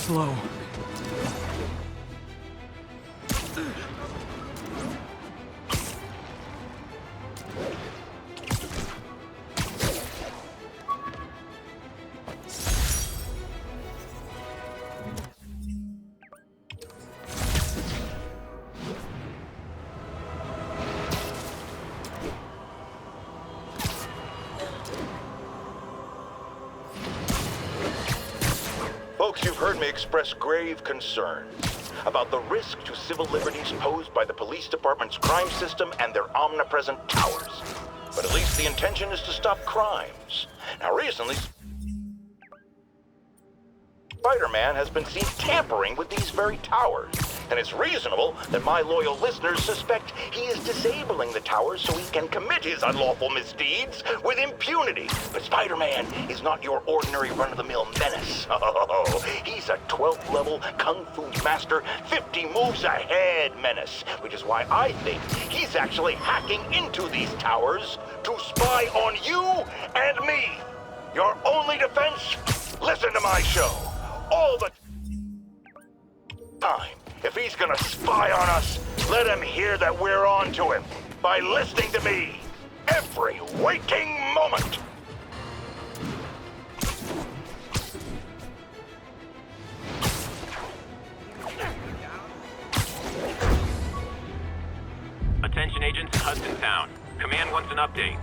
slow. Folks, you've heard me express grave concerns about the risk to civil liberties posed by the police department's crime system and their omnipresent towers. But at least the intention is to stop crimes. Now recently, Spider-Man has been seen tampering with these very towers, and it's reasonable that my loyal listeners suspect he is disabling the towers so he can commit his unlawful misdeeds with impunity. But Spider-Man is not your ordinary run-of-the-mill menace. Oh, he's a 12th level Kung Fu master, 50 moves ahead menace, which is why I think he's actually hacking into these towers to spy on you and me. Your only defense? Listen to my show. All the time. If he's gonna spy on us, let him hear that we're on to him by listening to me every waking moment. Attention agents in Hudson Town. Command wants an update.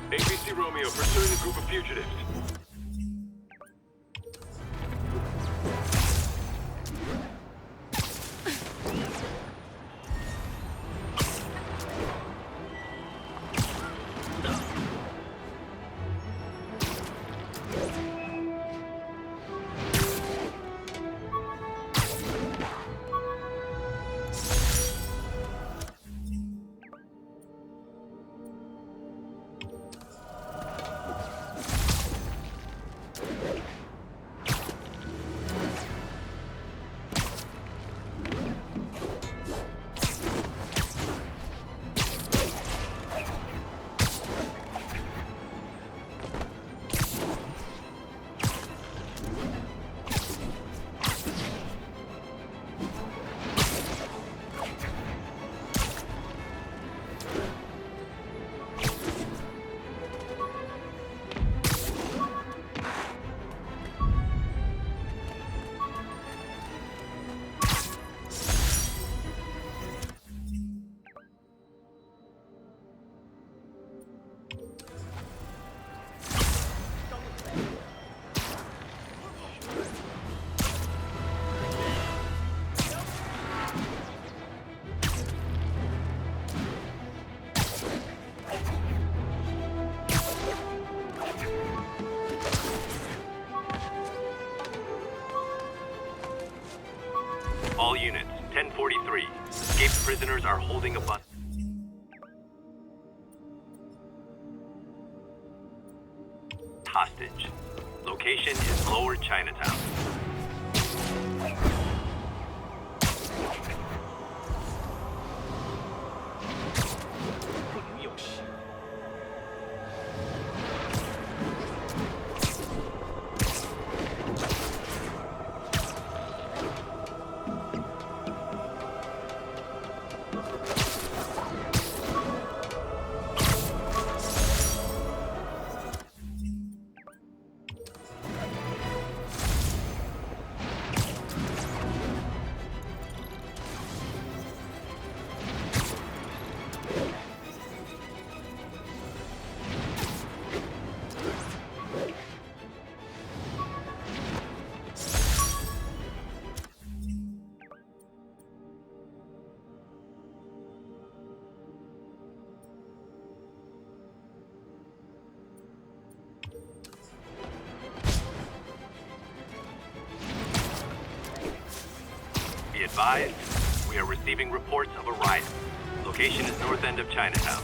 ABC Romeo pursuing a group of fugitives. All units, 1043. Escaped prisoners are holding a bus. Hostage. Location is Lower Chinatown. Be advised, we are receiving reports of a riot. Location is north end of Chinatown.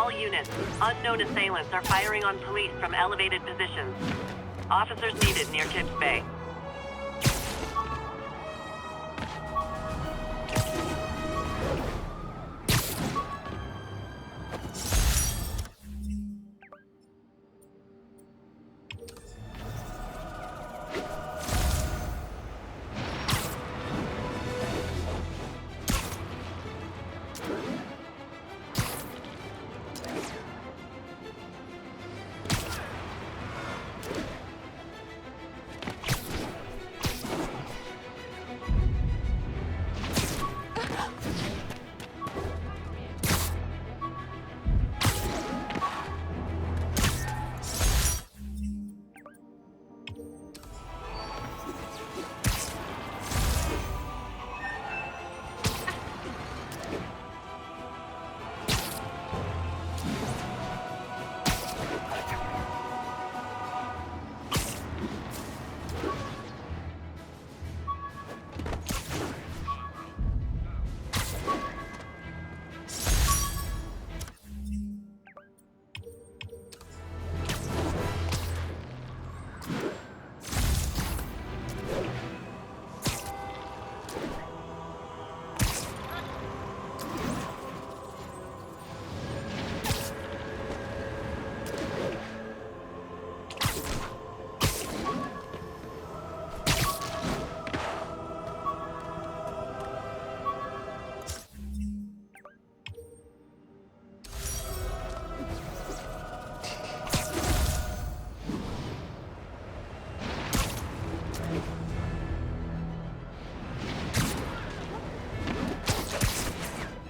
All units, unknown assailants are firing on police from elevated positions. Officers needed near Tips Bay.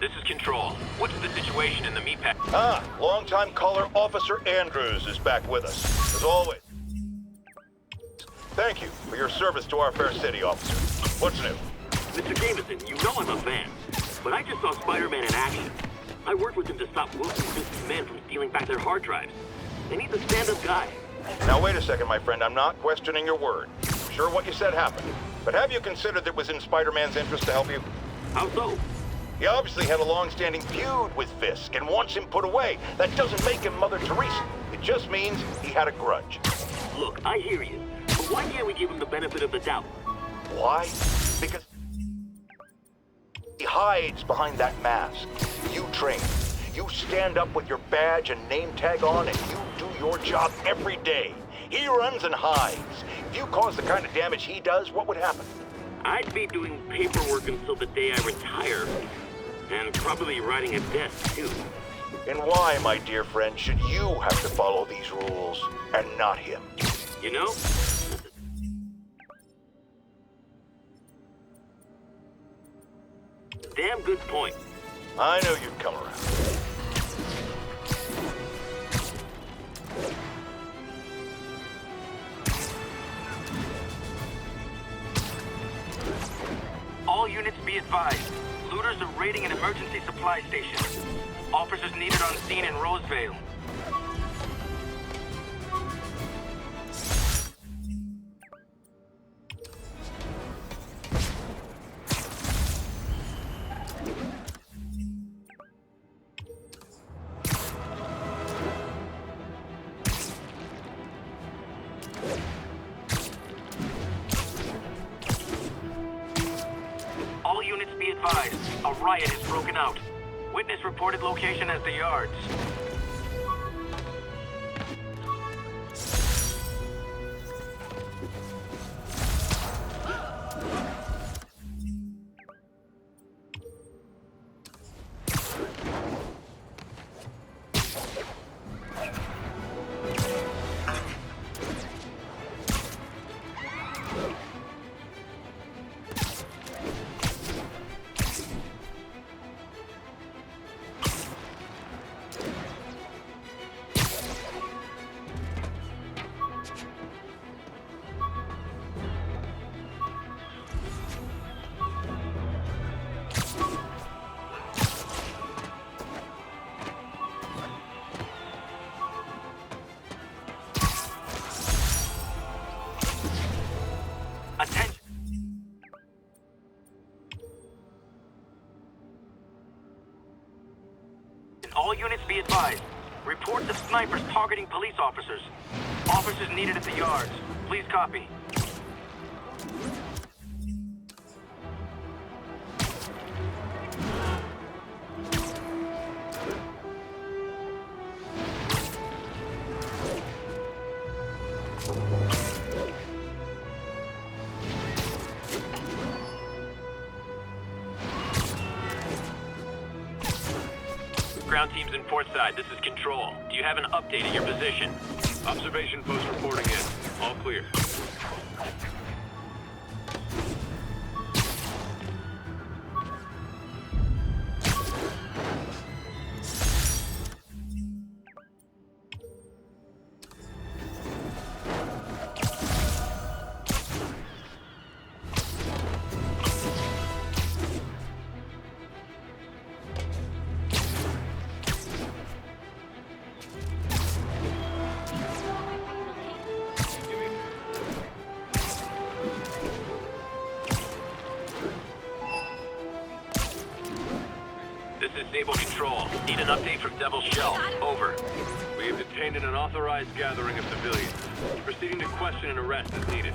This is Control. What's the situation in the meat pack? Longtime caller Officer Andrews is back with us, as always. Thank you for your service to our fair city, officer. What's new? Mr. Jameson, you know I'm a fan, but I just saw Spider-Man in action. I worked with him to stop Wilson's business men from stealing back their hard drives. And he's a stand-up guy. Now wait a second, my friend. I'm not questioning your word. I'm sure what you said happened. But have you considered that it was in Spider-Man's interest to help you? How so? He obviously had a long-standing feud with Fisk and wants him put away. That doesn't make him Mother Teresa. It just means he had a grudge. Look, I hear you, but why can't we give him the benefit of the doubt? Why? Because he hides behind that mask. You train. You stand up with your badge and name tag on, and you do your job every day. He runs and hides. If you cause the kind of damage he does, what would happen? I'd be doing paperwork until the day I retire. And probably writing a desk, too. And why, my dear friend, should you have to follow these rules and not him? You know? Damn good point. I knew you'd come around. All units be advised. Looters are raiding an emergency supply station. Officers needed on scene in Rosevale. All units be advised. A riot has broken out. Witness reported location as the yards. Attention. All units be advised. Reports of snipers targeting police officers. Officers needed at the yards. Please copy. Ground team's in port side. This is Control. Do you have an update at your position? Observation post reporting in. All clear. This is Sable Control. Need an update from Devil's Shell. Over. We have detained an unauthorized gathering of civilians. Proceeding to question and arrest as needed.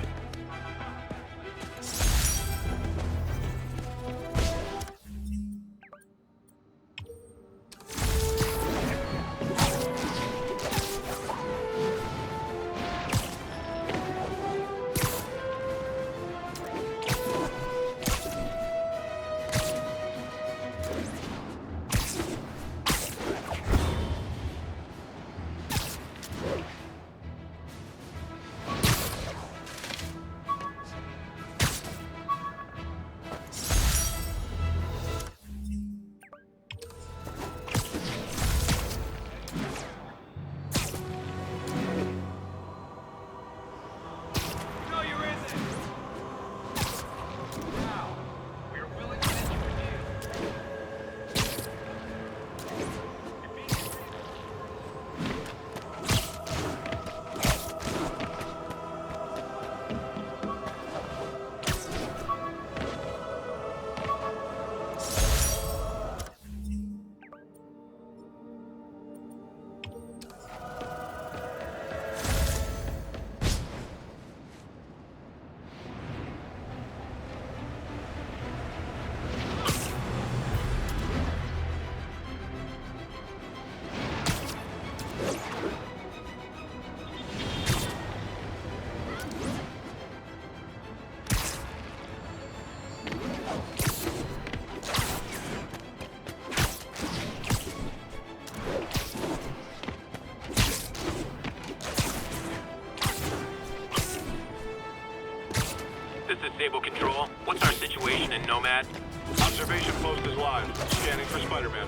This is Sable Control. What's our situation in Nomad? Observation post is live. Scanning for Spider-Man.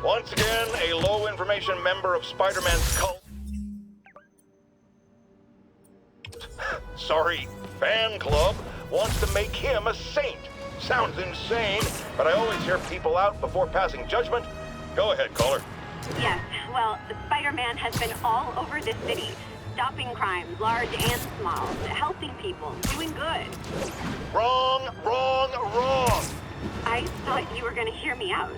Once again, a low-information member of Spider-Man's cult... fan club wants to make him a saint. Sounds insane, but I always hear people out before passing judgment. Go ahead, caller. Yes, well, Spider-Man has been all over this city, stopping crimes, large and small, helping people, doing good. Wrong. I thought you were gonna hear me out.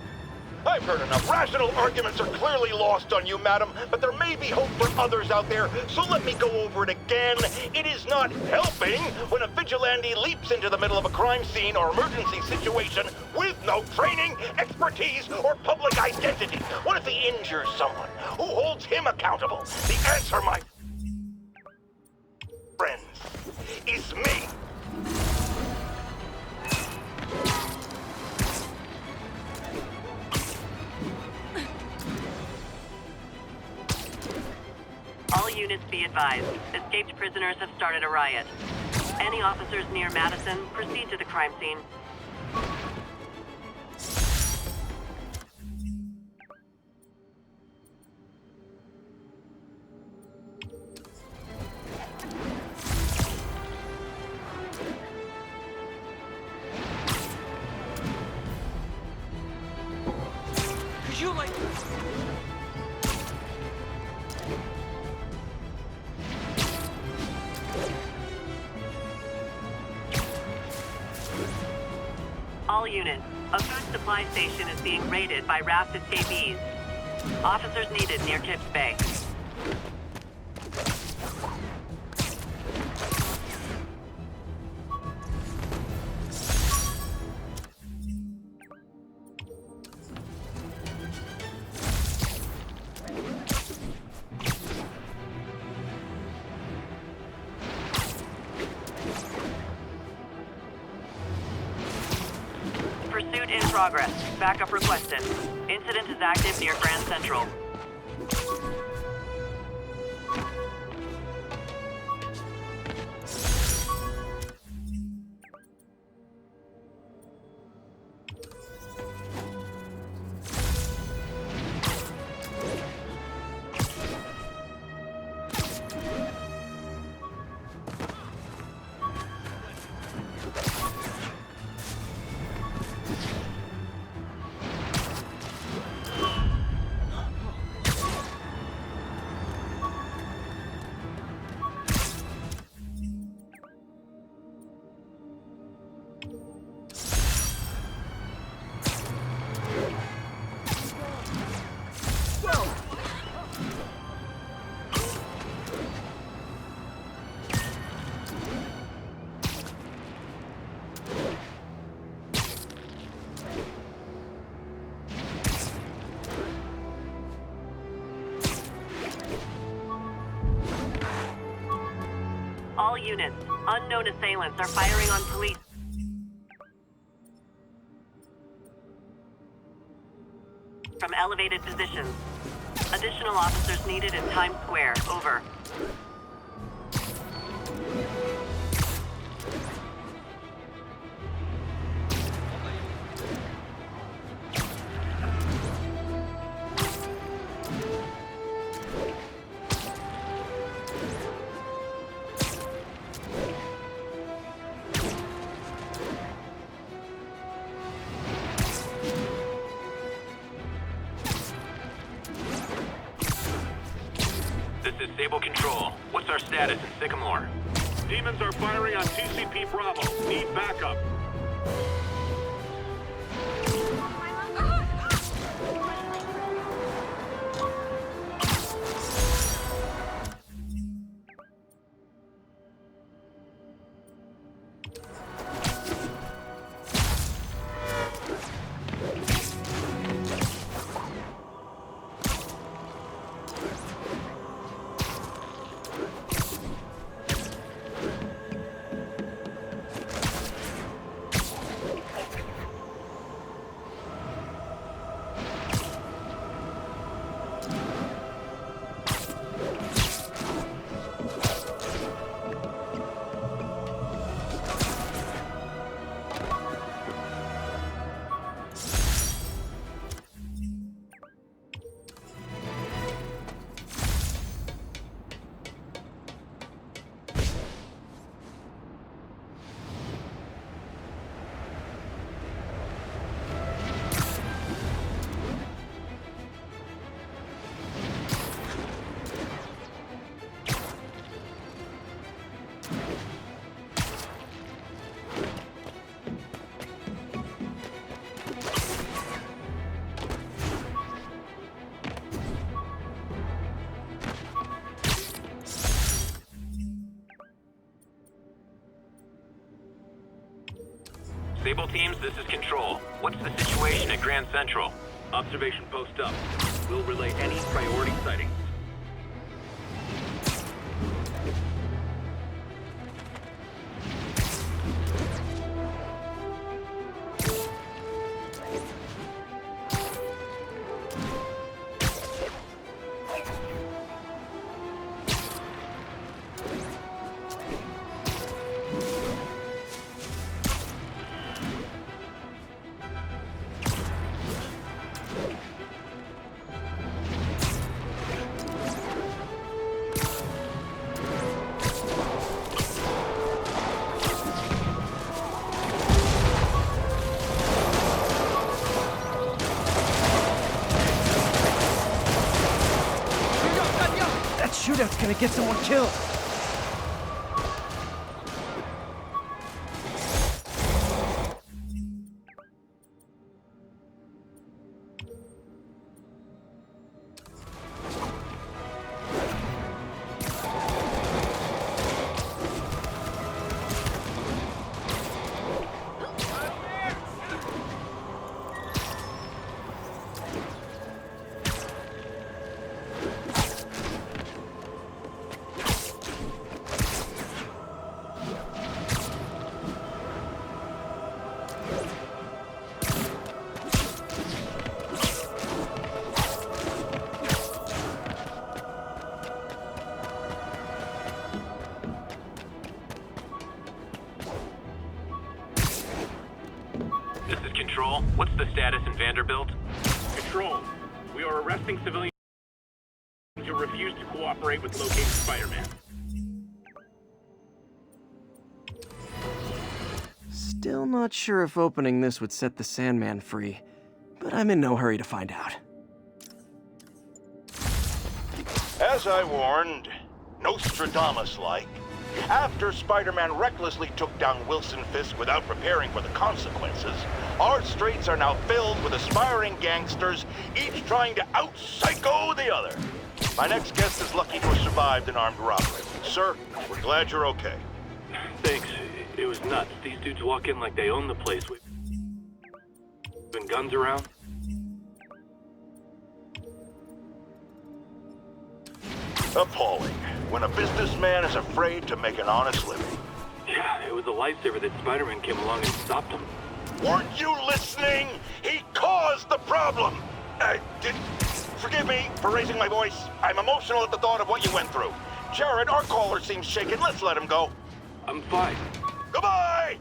I've heard enough. Rational arguments are clearly lost on you, madam, but there may be hope for others out there, so let me go over it again. It is not helping when a vigilante leaps into the middle of a crime scene or emergency situation with no training, expertise, or public identity. What if he injures someone? Who holds him accountable? The answer, my friends, is me. All units be advised. Escaped prisoners have started a riot. Any officers near Madison, proceed to the crime scene. All units, a food supply station is being raided by raft escapees. Officers needed near Kips Bay. Pursuit in progress. Backup requested. Incident is active near Grand Central. All units, unknown assailants are firing on police. From elevated positions. Additional officers needed in Times Square. Over. This is Sable Control. What's our status in Sycamore? Demons are firing on TCP Bravo. Need backup. Sable teams, this is Control. What's the situation at Grand Central? Observation post up. We'll relay any priority sightings. Shootout's gonna get someone killed. This is Control. What's the status in Vanderbilt? Control, we are arresting civilians who refuse to cooperate with locating Spider-Man. Still not sure if opening this would set the Sandman free, but I'm in no hurry to find out. As I warned, Nostradamus-like, after Spider-Man recklessly took down Wilson Fisk without preparing for the consequences, our streets are now filled with aspiring gangsters, each trying to out-psycho the other. My next guest is lucky to have survived an armed robbery. Sir, we're glad you're okay. Thanks. It was nuts. These dudes walk in like they own the place with guns around. Appalling, when a businessman is afraid to make an honest living. Yeah, it was a lifesaver that Spider-Man came along and stopped him. Weren't you listening? He caused the problem! Forgive me for raising my voice. I'm emotional at the thought of what you went through. Jared, our caller seems shaken. Let's let him go. I'm fine. Goodbye!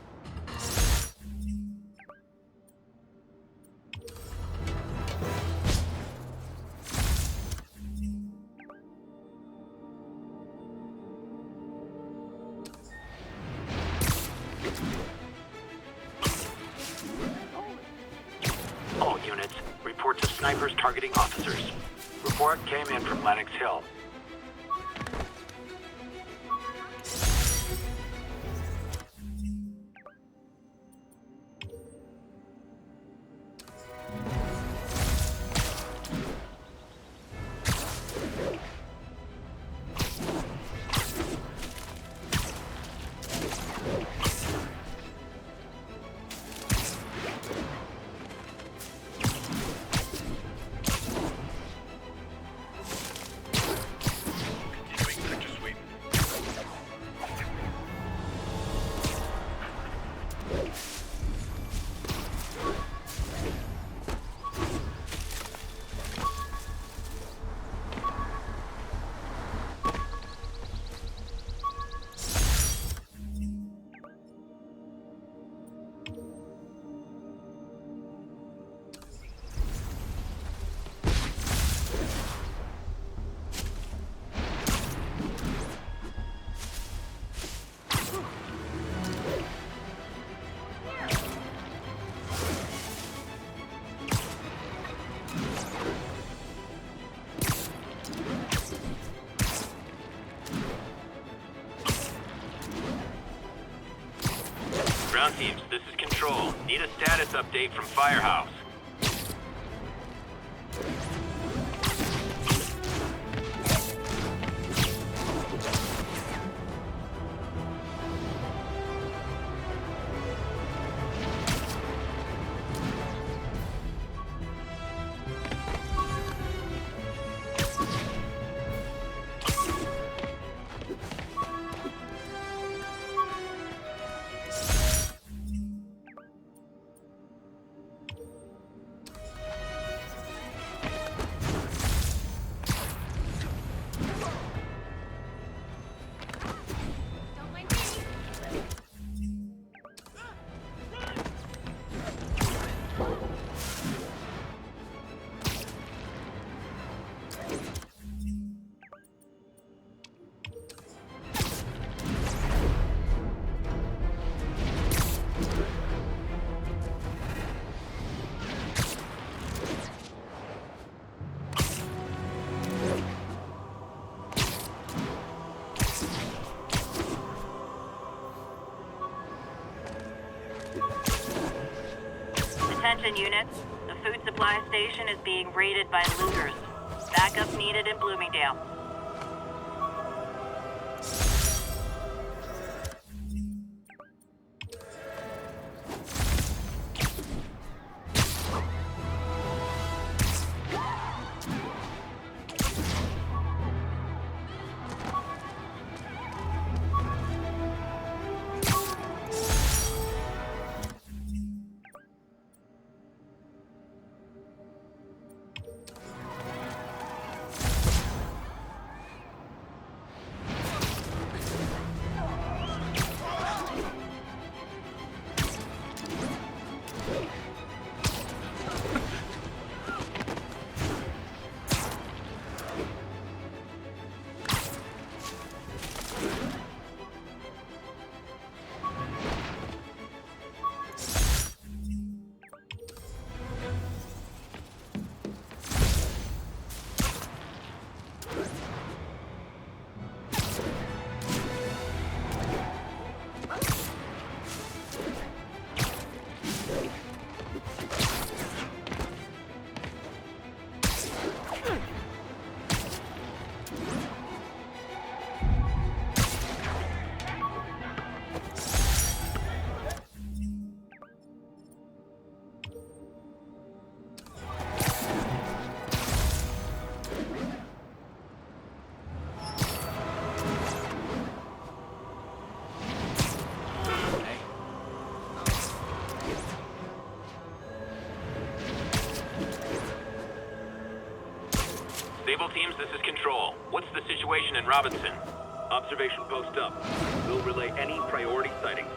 All units, reports of snipers targeting officers. Report came in from Lenox Hill. Ground teams, this is Control. Need a status update from Firehouse. Attention units, the food supply station is being raided by looters. Backup needed in Bloomingdale. teams, this is Control. What's the situation in Robinson? Observation post up. We'll relay any priority sightings.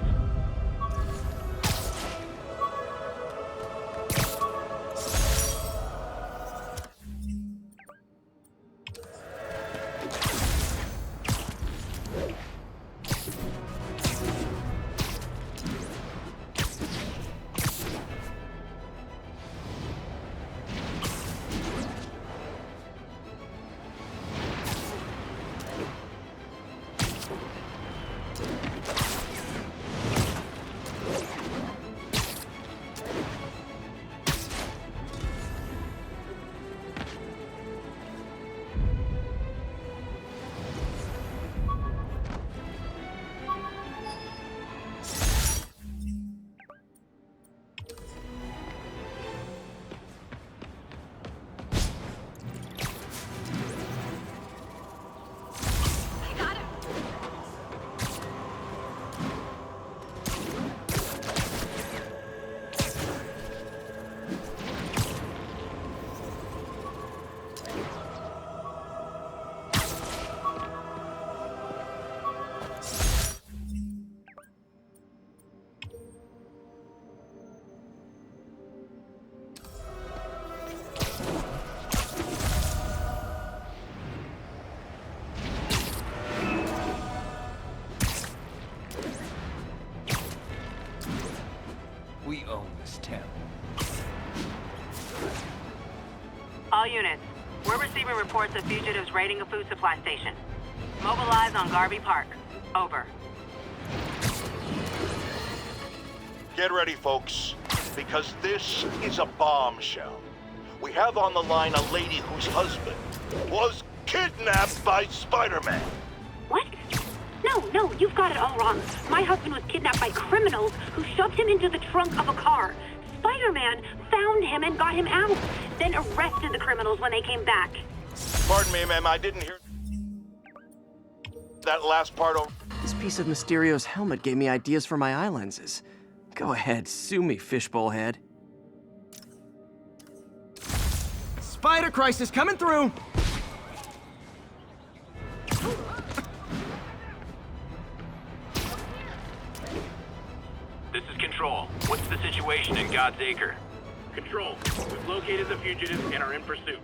We own this town. All units, we're receiving reports of fugitives raiding a food supply station. Mobilize on Garvey Park. Over. Get ready, folks, because this is a bombshell. We have on the line a lady whose husband was kidnapped by Spider-Man. What? No, you've got it all wrong. My husband was kidnapped by criminals who shoved him into the trunk of a car. Spider-Man found him and got him out, then arrested the criminals when they came back. Pardon me, ma'am, I didn't hear that last part over. This piece of Mysterio's helmet gave me ideas for my eye lenses. Go ahead, sue me, fishbowl head. Spider Crisis coming through! This is Control. What's the situation in God's Acre? Control, we've located the fugitives and are in pursuit.